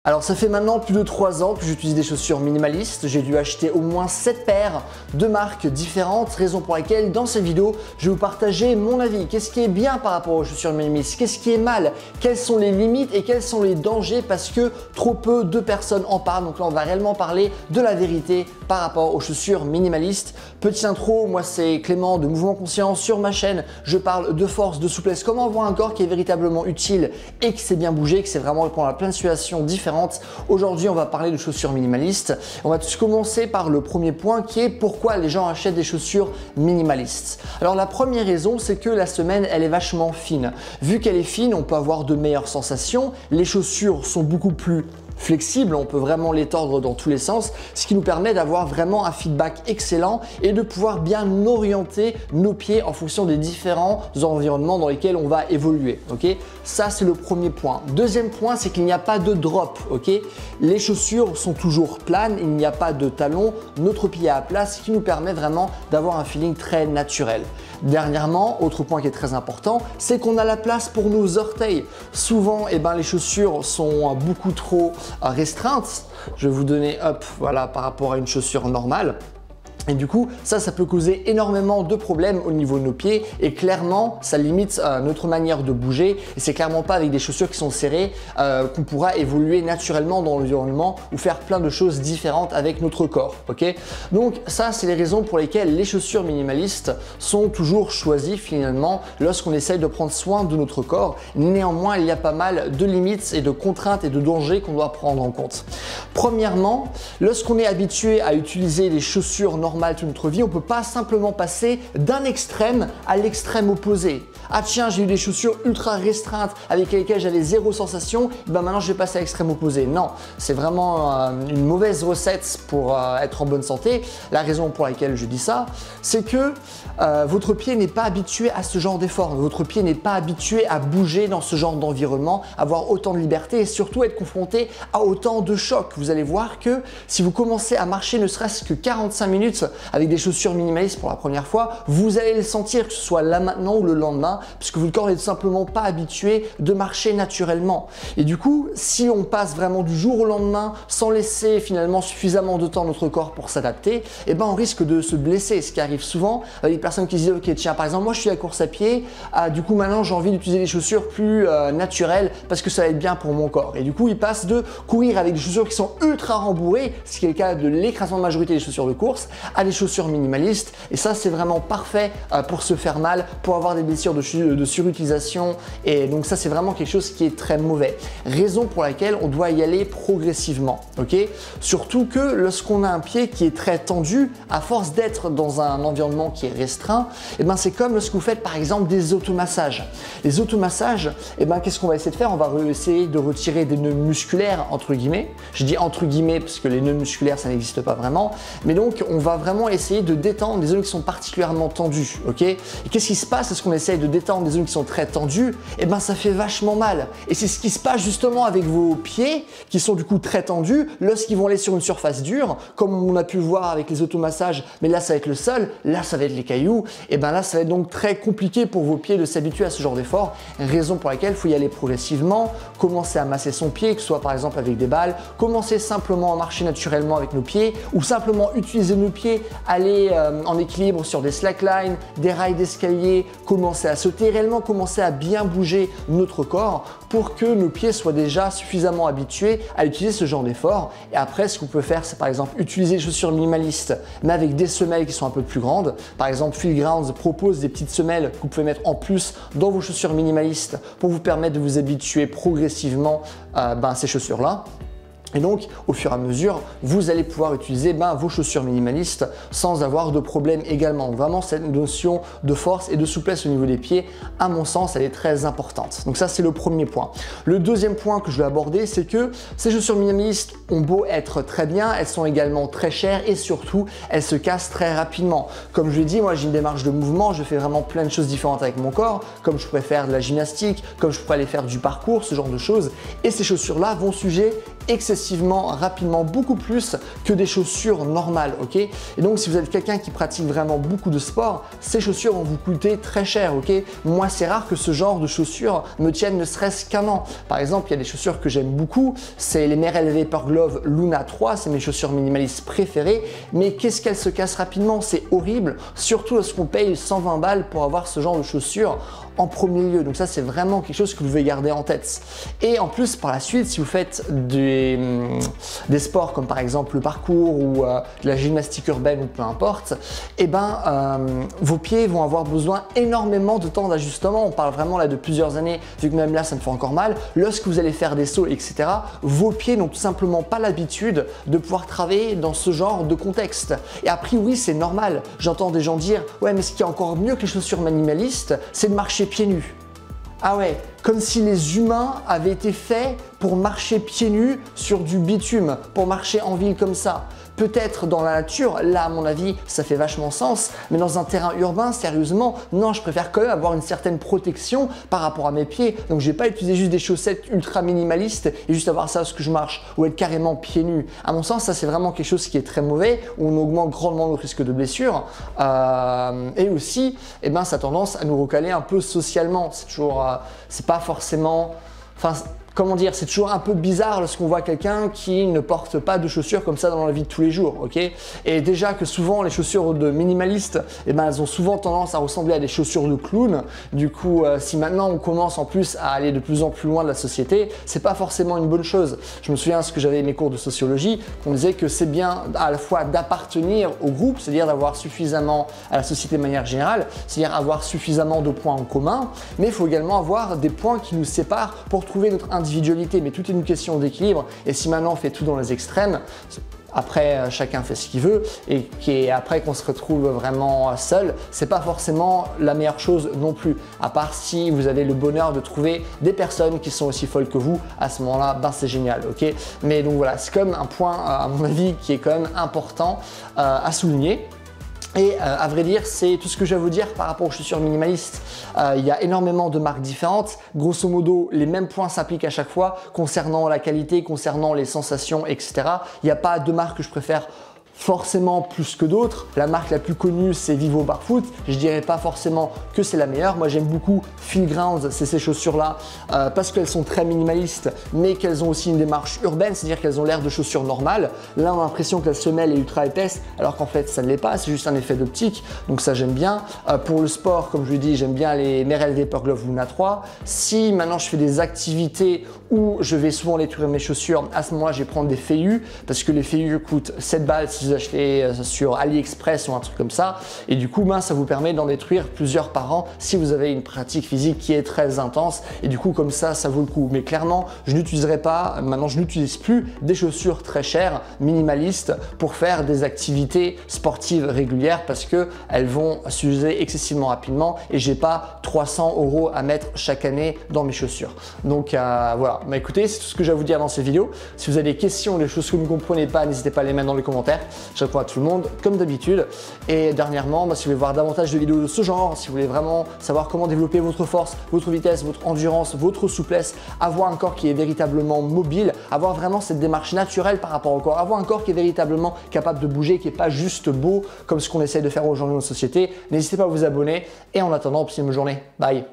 Alors ça fait maintenant plus de 3 ans que j'utilise des chaussures minimalistes. J'ai dû acheter au moins 7 paires de marques différentes, raison pour laquelle dans cette vidéo, je vais vous partager mon avis. Qu'est-ce qui est bien par rapport aux chaussures minimalistes? Qu'est-ce qui est mal? Quelles sont les limites et quels sont les dangers parce que trop peu de personnes en parlent. Donc là, on va réellement parler de la vérité par rapport aux chaussures minimalistes. Petite intro, moi c'est Clément de Mouvement Conscient. Sur ma chaîne, je parle de force, de souplesse, comment avoir un corps qui est véritablement utile et qui sait bien bouger, que c'est vraiment répondre à plein de situations différentes. Aujourd'hui, on va parler de chaussures minimalistes. On va tous commencer par le premier point qui est pourquoi les gens achètent des chaussures minimalistes. Alors la première raison, c'est que la semelle, elle est vachement fine. Vu qu'elle est fine, on peut avoir de meilleures sensations. Les chaussures sont beaucoup plus flexible, on peut vraiment les tordre dans tous les sens, ce qui nous permet d'avoir vraiment un feedback excellent et de pouvoir bien orienter nos pieds en fonction des différents environnements dans lesquels on va évoluer. Ok, ça c'est le premier point. Deuxième point, c'est qu'il n'y a pas de drop. Ok, les chaussures sont toujours planes, il n'y a pas de talon, notre pied est à plat, ce qui nous permet vraiment d'avoir un feeling très naturel. Dernièrement, autre point qui est très important, c'est qu'on a la place pour nos orteils. Souvent, les chaussures sont beaucoup trop restreintes. Je vais vous donner voilà, par rapport à une chaussure normale. Et du coup, ça peut causer énormément de problèmes au niveau de nos pieds et clairement, ça limite notre manière de bouger et c'est clairement pas avec des chaussures qui sont serrées qu'on pourra évoluer naturellement dans l'environnement ou faire plein de choses différentes avec notre corps. Ok, donc ça, c'est les raisons pour lesquelles les chaussures minimalistes sont toujours choisies finalement lorsqu'on essaye de prendre soin de notre corps. Néanmoins, il y a pas mal de limites et de contraintes et de dangers qu'on doit prendre en compte. Premièrement, lorsqu'on est habitué à utiliser des chaussures normales toute notre vie, on ne peut pas simplement passer d'un extrême à l'extrême opposé. Ah tiens, j'ai eu des chaussures ultra restreintes avec lesquelles j'avais zéro sensation, maintenant je vais passer à l'extrême opposé. Non, c'est vraiment une mauvaise recette pour être en bonne santé. La raison pour laquelle je dis ça, c'est que votre pied n'est pas habitué à ce genre d'effort. Votre pied n'est pas habitué à bouger dans ce genre d'environnement, avoir autant de liberté et surtout être confronté à autant de chocs. Vous allez voir que si vous commencez à marcher ne serait-ce que 45 minutes avec des chaussures minimalistes pour la première fois, vous allez le sentir, que ce soit là maintenant ou le lendemain, puisque votre corps n'est tout simplement pas habitué de marcher naturellement. Et du coup, si on passe vraiment du jour au lendemain sans laisser finalement suffisamment de temps à notre corps pour s'adapter, on risque de se blesser, ce qui arrive souvent avec des personnes qui se disent ok tiens, par exemple moi je suis à la course à pied, du coup maintenant j'ai envie d'utiliser des chaussures plus naturelles parce que ça va être bien pour mon corps. Et du coup ils passent de courir avec des chaussures qui sont ultra rembourrées, ce qui est le cas de l'écrasante majorité des chaussures de course, à des chaussures minimalistes et ça c'est vraiment parfait pour se faire mal, pour avoir des blessures de surutilisation et donc ça c'est vraiment quelque chose qui est très mauvais. Raison pour laquelle on doit y aller progressivement, ok? Surtout que lorsqu'on a un pied qui est très tendu, à force d'être dans un environnement qui est restreint, c'est comme lorsque vous faites par exemple des automassages. Les automassages, qu'est-ce qu'on va essayer de faire? On va essayer de retirer des nœuds musculaires entre guillemets. Je dis entre guillemets parce que les nœuds musculaires ça n'existe pas vraiment, mais donc on va vraiment essayer de détendre des zones qui sont particulièrement tendues, ok? Et qu'est-ce qui se passe lorsqu'on essaye de détendre des zones qui sont très tendues? Ça fait vachement mal. Et c'est ce qui se passe justement avec vos pieds qui sont du coup très tendus lorsqu'ils vont aller sur une surface dure, comme on a pu le voir avec les automassages, mais là ça va être le sol, là ça va être les cailloux, et là ça va être donc très compliqué pour vos pieds de s'habituer à ce genre d'effort, raison pour laquelle il faut y aller progressivement, commencer à masser son pied, que ce soit par exemple avec des balles, commencer simplement à marcher naturellement avec nos pieds ou simplement utiliser nos pieds, aller en équilibre sur des slacklines, des rails d'escalier, commencer à sauter, réellement commencer à bien bouger notre corps pour que nos pieds soient déjà suffisamment habitués à utiliser ce genre d'effort. Et après, ce qu'on peut faire, c'est par exemple utiliser des chaussures minimalistes, mais avec des semelles qui sont un peu plus grandes. Par exemple, Phil Grounds propose des petites semelles que vous pouvez mettre en plus dans vos chaussures minimalistes pour vous permettre de vous habituer progressivement à ces chaussures-là. Et donc, au fur et à mesure, vous allez pouvoir utiliser vos chaussures minimalistes sans avoir de problème également. Vraiment, cette notion de force et de souplesse au niveau des pieds, à mon sens, elle est très importante. Donc ça, c'est le premier point. Le deuxième point que je vais aborder, c'est que ces chaussures minimalistes ont beau être très bien, elles sont également très chères et surtout, elles se cassent très rapidement. Comme je l'ai dit, moi, j'ai une démarche de mouvement, je fais vraiment plein de choses différentes avec mon corps, comme je pourrais faire de la gymnastique, comme je pourrais aller faire du parcours, ce genre de choses. Et ces chaussures-là vont excessivement rapidement, beaucoup plus que des chaussures normales, ok? Et donc si vous êtes quelqu'un qui pratique vraiment beaucoup de sport, ces chaussures vont vous coûter très cher, ok? Moi, c'est rare que ce genre de chaussures me tiennent ne serait-ce qu'un an. Par exemple, il y a des chaussures que j'aime beaucoup, c'est les Merrell Vapor Glove Luna 3, c'est mes chaussures minimalistes préférées, mais qu'est-ce qu'elles se cassent rapidement? C'est horrible, surtout lorsqu'on paye 120 balles pour avoir ce genre de chaussures en premier lieu. Donc ça, c'est vraiment quelque chose que vous devez garder en tête. Et en plus, par la suite, si vous faites des sports comme par exemple le parcours ou de la gymnastique urbaine ou peu importe, eh ben, vos pieds vont avoir besoin énormément de temps d'ajustement. On parle vraiment là de plusieurs années, vu que même là, ça me fait encore mal. Lorsque vous allez faire des sauts, etc., vos pieds n'ont tout simplement pas l'habitude de pouvoir travailler dans ce genre de contexte. Et a priori, c'est normal. J'entends des gens dire « Ouais, mais ce qui est encore mieux que les chaussures minimalistes, c'est de marcher pieds nus. » Ah ouais, comme si les humains avaient été faits pour marcher pieds nus sur du bitume, pour marcher en ville comme ça. Peut-être dans la nature, là à mon avis, ça fait vachement sens, mais dans un terrain urbain, sérieusement, non, je préfère quand même avoir une certaine protection par rapport à mes pieds. Donc je vais pas utiliser juste des chaussettes ultra minimalistes et juste avoir ça lorsque je marche ou être carrément pieds nus. À mon sens, ça c'est vraiment quelque chose qui est très mauvais, où on augmente grandement notre risque de blessure et aussi, eh ben, ça a tendance à nous recaler un peu socialement. C'est toujours, c'est pas forcément, enfin, comment dire, c'est toujours un peu bizarre lorsqu'on voit quelqu'un qui ne porte pas de chaussures comme ça dans la vie de tous les jours, ok? Et déjà que souvent les chaussures de minimalistes, eh ben, elles ont souvent tendance à ressembler à des chaussures de clown. Du coup, si maintenant on commence en plus à aller de plus en plus loin de la société, c'est pas forcément une bonne chose. Je me souviens ce que j'avais mes cours de sociologie, qu'on disait que c'est bien à la fois d'appartenir au groupe, c'est-à-dire d'avoir suffisamment à la société de manière générale, c'est-à-dire avoir suffisamment de points en commun, mais il faut également avoir des points qui nous séparent pour trouver notre individualité, mais tout est une question d'équilibre. Et si maintenant on fait tout dans les extrêmes, après chacun fait ce qu'il veut et après qu'on se retrouve vraiment seul, c'est pas forcément la meilleure chose non plus. À part si vous avez le bonheur de trouver des personnes qui sont aussi folles que vous, à ce moment-là, ben c'est génial, ok? Mais donc voilà, c'est comme un point à mon avis qui est quand même important à souligner. Et à vrai dire, c'est tout ce que j'ai à vous dire par rapport aux chaussures minimalistes. Il y a énormément de marques différentes. Grosso modo, les mêmes points s'appliquent à chaque fois concernant la qualité, concernant les sensations, etc. Il n'y a pas de marque que je préfère forcément plus que d'autres. La marque la plus connue, c'est Vivo Barfoot. Je dirais pas forcément que c'est la meilleure. Moi, j'aime beaucoup Feel Grounds, c'est ces chaussures-là, parce qu'elles sont très minimalistes, mais qu'elles ont aussi une démarche urbaine, c'est-à-dire qu'elles ont l'air de chaussures normales. Là, on a l'impression que la semelle est ultra épaisse, alors qu'en fait, ça ne l'est pas. C'est juste un effet d'optique. Donc ça, j'aime bien. Pour le sport, comme je l'ai dit, j'aime bien les Merrell Vapor Glove Luna 3. Si maintenant je fais des activités où je vais souvent détruire mes chaussures, à ce moment-là, je vais prendre des feuillus, parce que les feuillus coûtent 7 balles si vous achetez sur AliExpress ou un truc comme ça. Et du coup, ça vous permet d'en détruire plusieurs par an si vous avez une pratique physique qui est très intense. Et du coup, comme ça vaut le coup. Mais clairement, je n'utiliserai pas, maintenant je n'utilise plus des chaussures très chères, minimalistes, pour faire des activités sportives régulières parce que elles vont s'user excessivement rapidement et j'ai pas 300 € à mettre chaque année dans mes chaussures. Donc voilà. Mais écoutez, c'est tout ce que j'ai à vous dire dans cette vidéo. Si vous avez des questions, des choses que vous ne comprenez pas, n'hésitez pas à les mettre dans les commentaires. Je réponds à tout le monde comme d'habitude. Et dernièrement, si vous voulez voir davantage de vidéos de ce genre, si vous voulez vraiment savoir comment développer votre force, votre vitesse, votre endurance, votre souplesse, avoir un corps qui est véritablement mobile, avoir vraiment cette démarche naturelle par rapport au corps, avoir un corps qui est véritablement capable de bouger, qui n'est pas juste beau comme ce qu'on essaie de faire aujourd'hui dans notre société, n'hésitez pas à vous abonner. Et en attendant, passez une bonne journée. Bye!